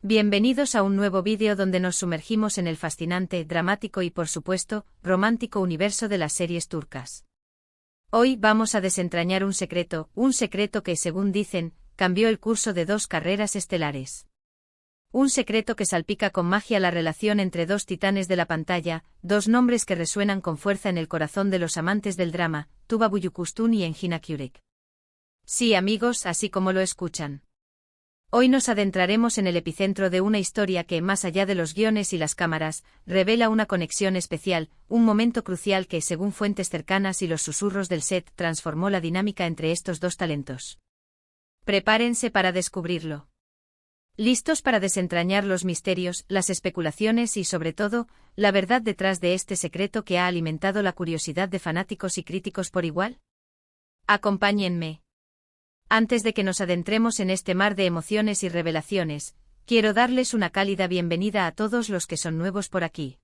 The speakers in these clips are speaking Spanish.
Bienvenidos a un nuevo vídeo donde nos sumergimos en el fascinante, dramático y por supuesto, romántico universo de las series turcas. Hoy vamos a desentrañar un secreto que según dicen, cambió el curso de dos carreras estelares. Un secreto que salpica con magia la relación entre dos titanes de la pantalla, dos nombres que resuenan con fuerza en el corazón de los amantes del drama, Tuba Büyüküstün y Engin Akyürek. Sí, amigos, así como lo escuchan. Hoy nos adentraremos en el epicentro de una historia que, más allá de los guiones y las cámaras, revela una conexión especial, un momento crucial que, según fuentes cercanas y los susurros del set, transformó la dinámica entre estos dos talentos. Prepárense para descubrirlo. ¿Listos para desentrañar los misterios, las especulaciones y, sobre todo, la verdad detrás de este secreto que ha alimentado la curiosidad de fanáticos y críticos por igual? Acompáñenme. Antes de que nos adentremos en este mar de emociones y revelaciones, quiero darles una cálida bienvenida a todos los que son nuevos por aquí.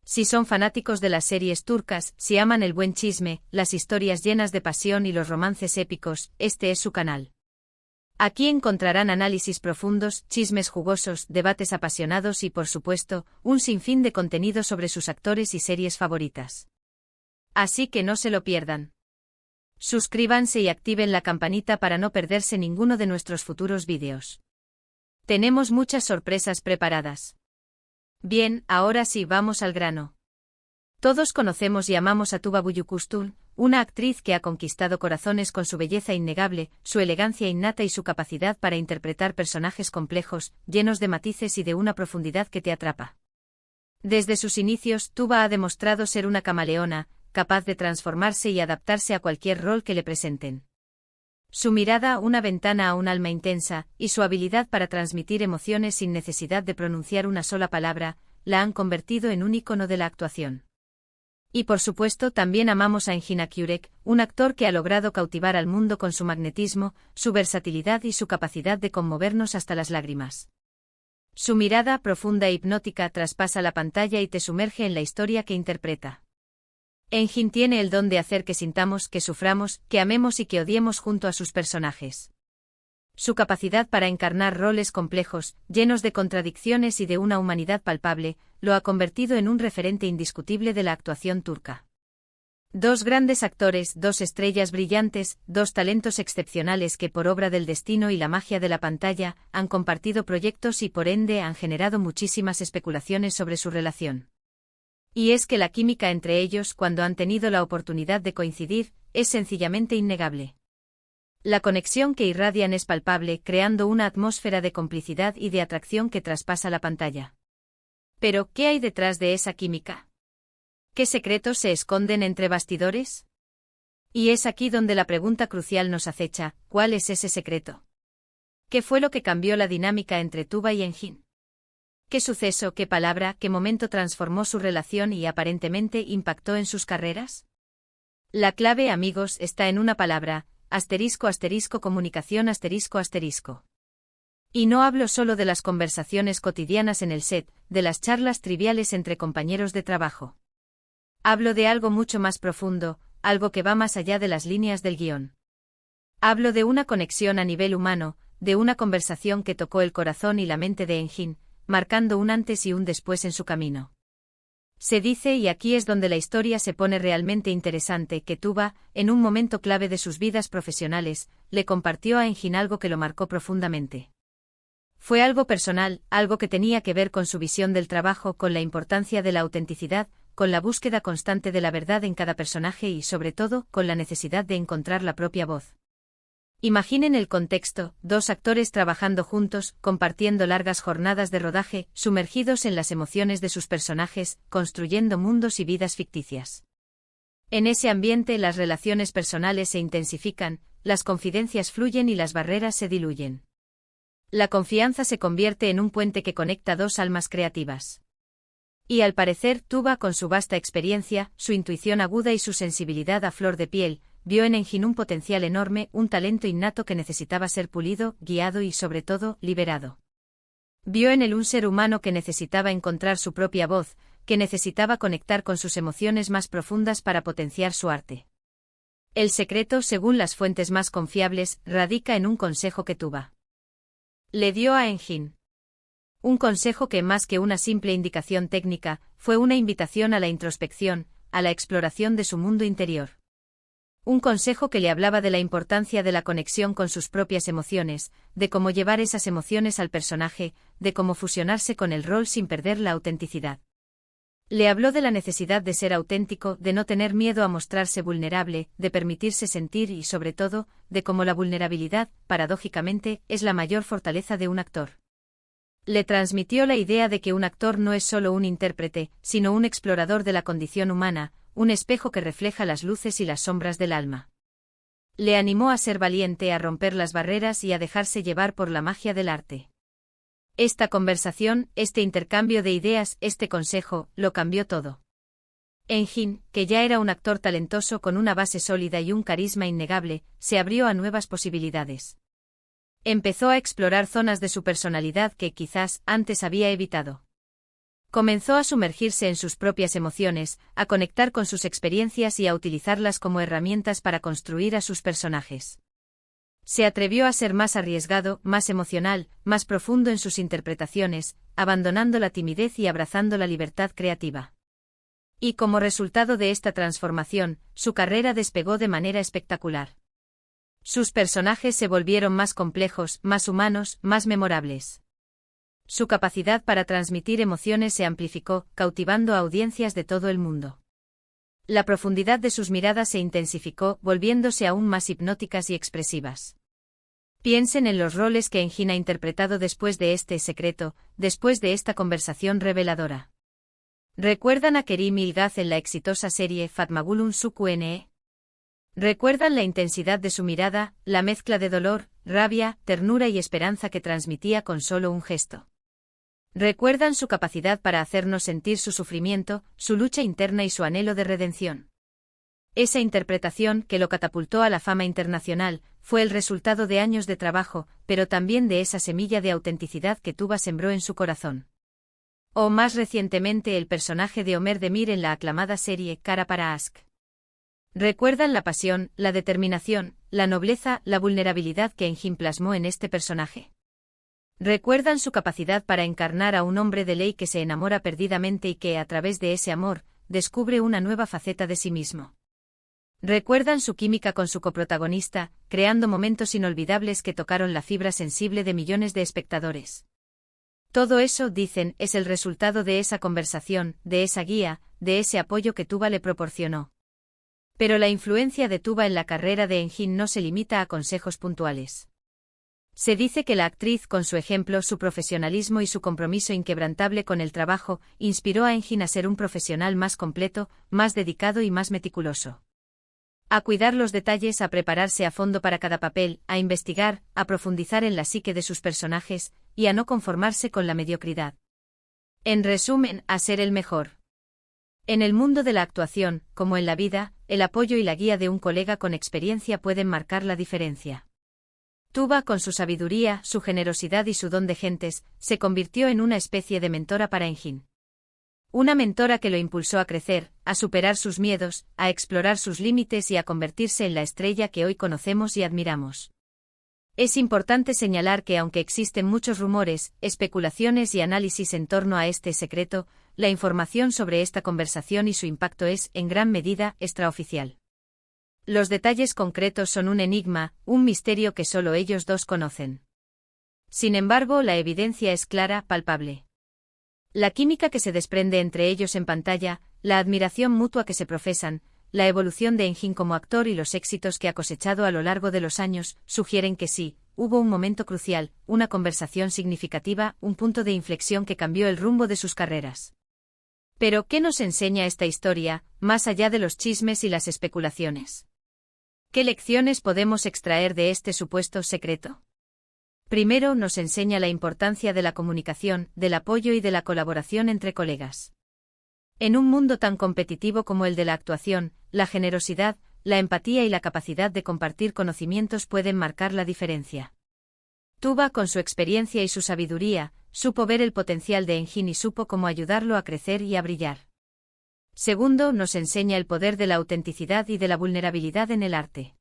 Si son fanáticos de las series turcas, si aman el buen chisme, las historias llenas de pasión y los romances épicos, este es su canal. Aquí encontrarán análisis profundos, chismes jugosos, debates apasionados y, por supuesto, un sinfín de contenido sobre sus actores y series favoritas. Así que no se lo pierdan. Suscríbanse y activen la campanita para no perderse ninguno de nuestros futuros vídeos. Tenemos muchas sorpresas preparadas. Bien, ahora sí vamos al grano. Todos conocemos y amamos a Tuba Büyüküstün, una actriz que ha conquistado corazones con su belleza innegable, su elegancia innata y su capacidad para interpretar personajes complejos, llenos de matices y de una profundidad que te atrapa. Desde sus inicios, Tuba ha demostrado ser una camaleona, capaz de transformarse y adaptarse a cualquier rol que le presenten. Su mirada, una ventana a un alma intensa, y su habilidad para transmitir emociones sin necesidad de pronunciar una sola palabra, la han convertido en un ícono de la actuación. Y por supuesto también amamos a Engin Akyürek, un actor que ha logrado cautivar al mundo con su magnetismo, su versatilidad y su capacidad de conmovernos hasta las lágrimas. Su mirada, profunda e hipnótica, traspasa la pantalla y te sumerge en la historia que interpreta. Engin tiene el don de hacer que sintamos, que suframos, que amemos y que odiemos junto a sus personajes. Su capacidad para encarnar roles complejos, llenos de contradicciones y de una humanidad palpable, lo ha convertido en un referente indiscutible de la actuación turca. Dos grandes actores, dos estrellas brillantes, dos talentos excepcionales que por obra del destino y la magia de la pantalla, han compartido proyectos y por ende han generado muchísimas especulaciones sobre su relación. Y es que la química entre ellos, cuando han tenido la oportunidad de coincidir, es sencillamente innegable. La conexión que irradian es palpable, creando una atmósfera de complicidad y de atracción que traspasa la pantalla. Pero, ¿qué hay detrás de esa química? ¿Qué secretos se esconden entre bastidores? Y es aquí donde la pregunta crucial nos acecha: ¿cuál es ese secreto? ¿Qué fue lo que cambió la dinámica entre Tuba y Engin? ¿Qué suceso, qué palabra, qué momento transformó su relación y aparentemente impactó en sus carreras? La clave, amigos, está en una palabra: comunicación. Y no hablo solo de las conversaciones cotidianas en el set, de las charlas triviales entre compañeros de trabajo. Hablo de algo mucho más profundo, algo que va más allá de las líneas del guión. Hablo de una conexión a nivel humano, de una conversación que tocó el corazón y la mente de Engin, marcando un antes y un después en su camino. Se dice, y aquí es donde la historia se pone realmente interesante, que Tuba, en un momento clave de sus vidas profesionales, le compartió a Engin algo que lo marcó profundamente. Fue algo personal, algo que tenía que ver con su visión del trabajo, con la importancia de la autenticidad, con la búsqueda constante de la verdad en cada personaje y, sobre todo, con la necesidad de encontrar la propia voz. Imaginen el contexto: dos actores trabajando juntos, compartiendo largas jornadas de rodaje, sumergidos en las emociones de sus personajes, construyendo mundos y vidas ficticias. En ese ambiente las relaciones personales se intensifican, las confidencias fluyen y las barreras se diluyen. La confianza se convierte en un puente que conecta dos almas creativas. Y al parecer Tuba, con su vasta experiencia, su intuición aguda y su sensibilidad a flor de piel, vio en Engin un potencial enorme, un talento innato que necesitaba ser pulido, guiado y, sobre todo, liberado. Vio en él un ser humano que necesitaba encontrar su propia voz, que necesitaba conectar con sus emociones más profundas para potenciar su arte. El secreto, según las fuentes más confiables, radica en un consejo que Tuba le dio a Engin. Un consejo que, más que una simple indicación técnica, fue una invitación a la introspección, a la exploración de su mundo interior. Un consejo que le hablaba de la importancia de la conexión con sus propias emociones, de cómo llevar esas emociones al personaje, de cómo fusionarse con el rol sin perder la autenticidad. Le habló de la necesidad de ser auténtico, de no tener miedo a mostrarse vulnerable, de permitirse sentir y, sobre todo, de cómo la vulnerabilidad, paradójicamente, es la mayor fortaleza de un actor. Le transmitió la idea de que un actor no es solo un intérprete, sino un explorador de la condición humana, un espejo que refleja las luces y las sombras del alma. Le animó a ser valiente, a romper las barreras y a dejarse llevar por la magia del arte. Esta conversación, este intercambio de ideas, este consejo, lo cambió todo. Engin, que ya era un actor talentoso con una base sólida y un carisma innegable, se abrió a nuevas posibilidades. Empezó a explorar zonas de su personalidad que quizás antes había evitado. Comenzó a sumergirse en sus propias emociones, a conectar con sus experiencias y a utilizarlas como herramientas para construir a sus personajes. Se atrevió a ser más arriesgado, más emocional, más profundo en sus interpretaciones, abandonando la timidez y abrazando la libertad creativa. Y como resultado de esta transformación, su carrera despegó de manera espectacular. Sus personajes se volvieron más complejos, más humanos, más memorables. Su capacidad para transmitir emociones se amplificó, cautivando a audiencias de todo el mundo. La profundidad de sus miradas se intensificó, volviéndose aún más hipnóticas y expresivas. Piensen en los roles que Engin ha interpretado después de este secreto, después de esta conversación reveladora. ¿Recuerdan a Kerim Ilgaz en la exitosa serie Fatmagulun Sukune? ¿Recuerdan la intensidad de su mirada, la mezcla de dolor, rabia, ternura y esperanza que transmitía con solo un gesto? ¿Recuerdan su capacidad para hacernos sentir su sufrimiento, su lucha interna y su anhelo de redención? Esa interpretación, que lo catapultó a la fama internacional, fue el resultado de años de trabajo, pero también de esa semilla de autenticidad que Tuba sembró en su corazón. O más recientemente el personaje de Omer Demir en la aclamada serie Kara para Ask. ¿Recuerdan la pasión, la determinación, la nobleza, la vulnerabilidad que Engin plasmó en este personaje? ¿Recuerdan su capacidad para encarnar a un hombre de ley que se enamora perdidamente y que, a través de ese amor, descubre una nueva faceta de sí mismo? ¿Recuerdan su química con su coprotagonista, creando momentos inolvidables que tocaron la fibra sensible de millones de espectadores? Todo eso, dicen, es el resultado de esa conversación, de esa guía, de ese apoyo que Tuba le proporcionó. Pero la influencia de Tuba en la carrera de Engin no se limita a consejos puntuales. Se dice que la actriz, con su ejemplo, su profesionalismo y su compromiso inquebrantable con el trabajo, inspiró a Engin a ser un profesional más completo, más dedicado y más meticuloso. A cuidar los detalles, a prepararse a fondo para cada papel, a investigar, a profundizar en la psique de sus personajes, y a no conformarse con la mediocridad. En resumen, a ser el mejor. En el mundo de la actuación, como en la vida, el apoyo y la guía de un colega con experiencia pueden marcar la diferencia. Tuba, con su sabiduría, su generosidad y su don de gentes, se convirtió en una especie de mentora para Engin. Una mentora que lo impulsó a crecer, a superar sus miedos, a explorar sus límites y a convertirse en la estrella que hoy conocemos y admiramos. Es importante señalar que aunque existen muchos rumores, especulaciones y análisis en torno a este secreto, la información sobre esta conversación y su impacto es, en gran medida, extraoficial. Los detalles concretos son un enigma, un misterio que solo ellos dos conocen. Sin embargo, la evidencia es clara, palpable. La química que se desprende entre ellos en pantalla, la admiración mutua que se profesan, la evolución de Engin como actor y los éxitos que ha cosechado a lo largo de los años, sugieren que sí, hubo un momento crucial, una conversación significativa, un punto de inflexión que cambió el rumbo de sus carreras. Pero, ¿qué nos enseña esta historia, más allá de los chismes y las especulaciones? ¿Qué lecciones podemos extraer de este supuesto secreto? Primero, nos enseña la importancia de la comunicación, del apoyo y de la colaboración entre colegas. En un mundo tan competitivo como el de la actuación, la generosidad, la empatía y la capacidad de compartir conocimientos pueden marcar la diferencia. Tuba, con su experiencia y su sabiduría, supo ver el potencial de Engin y supo cómo ayudarlo a crecer y a brillar. Segundo, nos enseña el poder de la autenticidad y de la vulnerabilidad en el arte.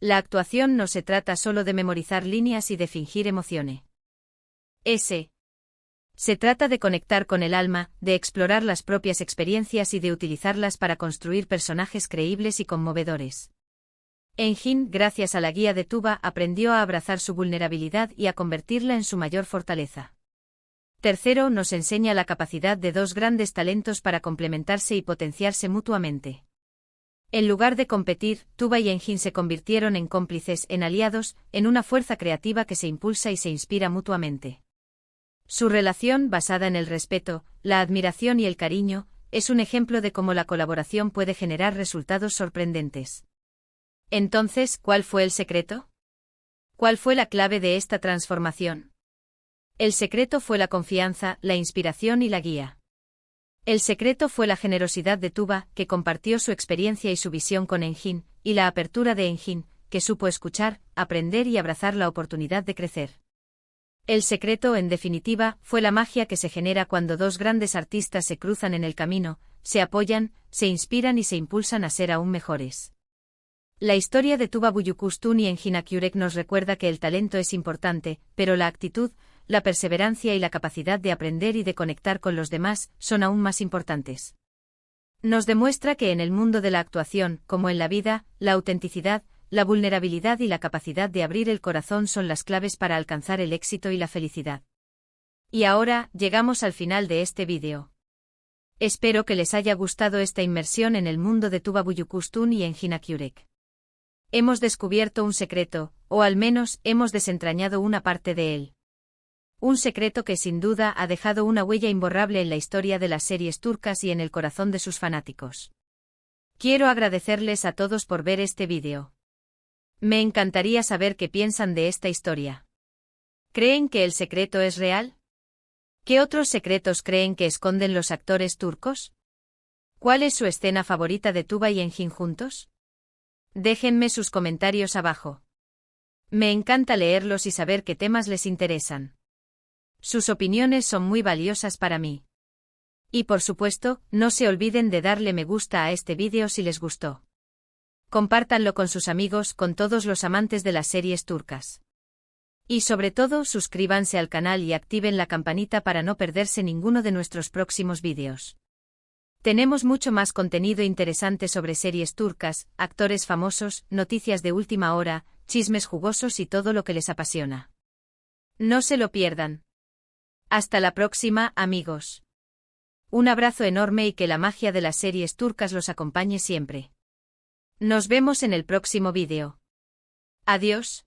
La actuación no se trata solo de memorizar líneas y de fingir emociones. Se trata de conectar con el alma, de explorar las propias experiencias y de utilizarlas para construir personajes creíbles y conmovedores. Engin, gracias a la guía de Tuba, aprendió a abrazar su vulnerabilidad y a convertirla en su mayor fortaleza. Tercero, nos enseña la capacidad de dos grandes talentos para complementarse y potenciarse mutuamente. En lugar de competir, Tuba y Engin se convirtieron en cómplices, en aliados, en una fuerza creativa que se impulsa y se inspira mutuamente. Su relación, basada en el respeto, la admiración y el cariño, es un ejemplo de cómo la colaboración puede generar resultados sorprendentes. Entonces, ¿cuál fue el secreto? ¿Cuál fue la clave de esta transformación? El secreto fue la confianza, la inspiración y la guía. El secreto fue la generosidad de Tuba, que compartió su experiencia y su visión con Engin, y la apertura de Engin, que supo escuchar, aprender y abrazar la oportunidad de crecer. El secreto, en definitiva, fue la magia que se genera cuando dos grandes artistas se cruzan en el camino, se apoyan, se inspiran y se impulsan a ser aún mejores. La historia de Tuba Büyüküstün y Engin Akyürek nos recuerda que el talento es importante, pero la actitud, la perseverancia y la capacidad de aprender y de conectar con los demás son aún más importantes. Nos demuestra que en el mundo de la actuación, como en la vida, la autenticidad, la vulnerabilidad y la capacidad de abrir el corazón son las claves para alcanzar el éxito y la felicidad. Y ahora, llegamos al final de este vídeo. Espero que les haya gustado esta inmersión en el mundo de Tuba Büyüküstün y Engin Akyürek. Hemos descubierto un secreto, o al menos, hemos desentrañado una parte de él. Un secreto que sin duda ha dejado una huella imborrable en la historia de las series turcas y en el corazón de sus fanáticos. Quiero agradecerles a todos por ver este vídeo. Me encantaría saber qué piensan de esta historia. ¿Creen que el secreto es real? ¿Qué otros secretos creen que esconden los actores turcos? ¿Cuál es su escena favorita de Tuba y Engin juntos? Déjenme sus comentarios abajo. Me encanta leerlos y saber qué temas les interesan. Sus opiniones son muy valiosas para mí. Y por supuesto, no se olviden de darle me gusta a este vídeo si les gustó. Compártanlo con sus amigos, con todos los amantes de las series turcas. Y sobre todo, suscríbanse al canal y activen la campanita para no perderse ninguno de nuestros próximos vídeos. Tenemos mucho más contenido interesante sobre series turcas, actores famosos, noticias de última hora, chismes jugosos y todo lo que les apasiona. No se lo pierdan. Hasta la próxima, amigos. Un abrazo enorme y que la magia de las series turcas los acompañe siempre. Nos vemos en el próximo vídeo. Adiós.